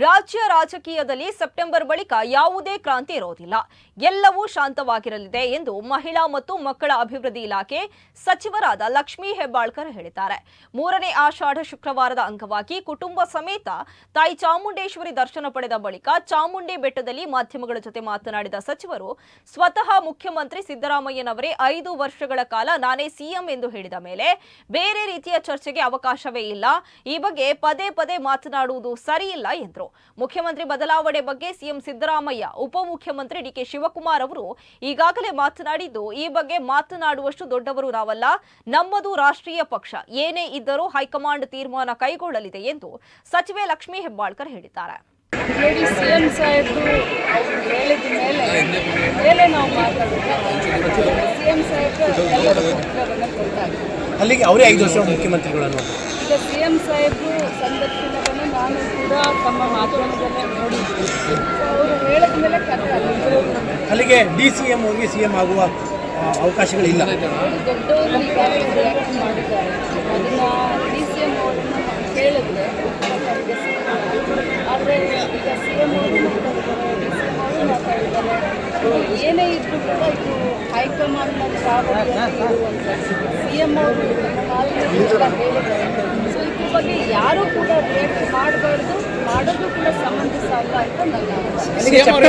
ರಾಜ್ಯ ರಾಜಕೀಯದಲ್ಲಿ ಸೆಪ್ಟೆಂಬರ್ ಬಳಿಕ ಯಾವುದೇ ಕ್ರಾಂತಿ ಇರೋದಿಲ್ಲ, ಎಲ್ಲವೂ ಶಾಂತವಾಗಿರಲಿದೆ ಎಂದು ಮಹಿಳಾ ಮತ್ತು ಮಕ್ಕಳ ಅಭಿವೃದ್ಧಿ ಇಲಾಖೆ ಸಚಿವರಾದ ಲಕ್ಷ್ಮೀ ಹೆಬ್ಬಾಳ್ಕರ್ ಹೇಳಿದ್ದಾರೆ. 3ನೇ ಆಷಾಢ ಶುಕ್ರವಾರದ ಅಂಗವಾಗಿ ಕುಟುಂಬ ಸಮೇತ ತಾಯಿ ಚಾಮುಂಡೇಶ್ವರಿ ದರ್ಶನ ಪಡೆದ ಬಳಿಕ ಚಾಮುಂಡಿ ಬೆಟ್ಟದಲ್ಲಿ ಮಾಧ್ಯಮಗಳ ಜೊತೆ ಮಾತನಾಡಿದ ಸಚಿವರು, ಸ್ವತಃ ಮುಖ್ಯಮಂತ್ರಿ ಸಿದ್ದರಾಮಯ್ಯನವರೇ 5 ವರ್ಷಗಳ ಕಾಲ ನಾನೇ ಸಿಎಂ ಎಂದು ಹೇಳಿದ ಮೇಲೆ ಬೇರೆ ರೀತಿಯ ಚರ್ಚೆಗೆ ಅವಕಾಶವೇ ಇಲ್ಲ. ಈ ಬಗ್ಗೆ ಪದೇ ಪದೇ ಮಾತನಾಡುವುದು ಸರಿಯಿಲ್ಲ ಎಂದರು. ಮುಖ್ಯಮಂತ್ರಿ ಬದಲಾವಣೆ ಬಗ್ಗೆ ಸಿಎಂ ಸಿದ್ದರಾಮಯ್ಯ, ಉಪಮುಖ್ಯಮಂತ್ರಿ ಡಿಕೆ ಶಿವಕುಮಾರ್ ಅವರು ಈಗಾಗಲೇ ಮಾತನಾಡಿದ್ದು, ಈ ಬಗ್ಗೆ ಮಾತನಾಡುವಷ್ಟು ದೊಡ್ಡವರು ನಾವಲ್ಲ. ನಮ್ಮದು ರಾಷ್ಟ್ರೀಯ ಪಕ್ಷ, ಏನೇ ಇದ್ದರೂ ಹೈಕಮಾಂಡ್ ತೀರ್ಮಾನ ಕೈಗೊಳ್ಳಲಿದೆ ಎಂದು ಸಚಿವೆ ಲಕ್ಷ್ಮೀ ಹೆಬ್ಬಾಳ್ಕರ್ ಹೇಳಿದ್ದಾರೆ. ಸಿಎಂ ಸಾಹೇಬರು ಹೇಳಿದ ಮೇಲೆ ನಾವು ಮಾತಾಡೋದು. ಸಿಎಂ ಸಾಹೇಬರು ಎಲ್ಲರೂ ಉತ್ತರವನ್ನು ಕೊಡ್ತಾರೆ. ಅಲ್ಲಿಗೆ ಅವರೇ 5 ವರ್ಷ ಮುಖ್ಯಮಂತ್ರಿಗಳನ್ನು. ಈಗ ಸಿಎಂ ಸಾಹೇಬರು ಸಂದರ್ಶನವನ್ನು ನಾನು ಕೂಡ ತಮ್ಮ ಮಾಧ್ಯಮದಲ್ಲೇ ನೋಡಿದ್ದೆ. ಅವರು ಹೇಳಿದ ಮೇಲೆ ಕಥೆ ಅಲ್ಲಿಗೆ DCM ಹೋಗಿ ಸಿಎಂ ಆಗುವ ಅವಕಾಶಗಳಿಲ್ಲ. ದೊಡ್ಡವರು ಈಗಾಗಲೇ ರಿಯಾಕ್ಟ್ ಮಾಡಿದ್ದಾರೆ. ಅದನ್ನು DCM ಅವರನ್ನು ಕೇಳಿದ್ರೆ ಆದರೆ ಈಗ ಸಿಎಂ ಅವರು ಮಾತಾಡಿದ್ದಾರೆ. ಏನೇ ಇದ್ರೂ ಕೂಡ ಇದು ಹೈಕಮಾಂಡ್ನ ಜವಾಬ್ದಾರಿ ಇರುವಂಥದ್ದು. ಸಿಎಂ ಅವರು ಹೇಳಿದ್ದಾರೆ. ಸೊ ಇದ್ರ ಬಗ್ಗೆ ಯಾರೂ ಕೂಡ ರಿಯಾಕ್ಟ್ ಮಾಡಬಾರ್ದು, ಮಾಡೋದು ಕೂಡ ಸಮಂಜಸ ಅಲ್ಲ ಅಂತ ನನ್ನ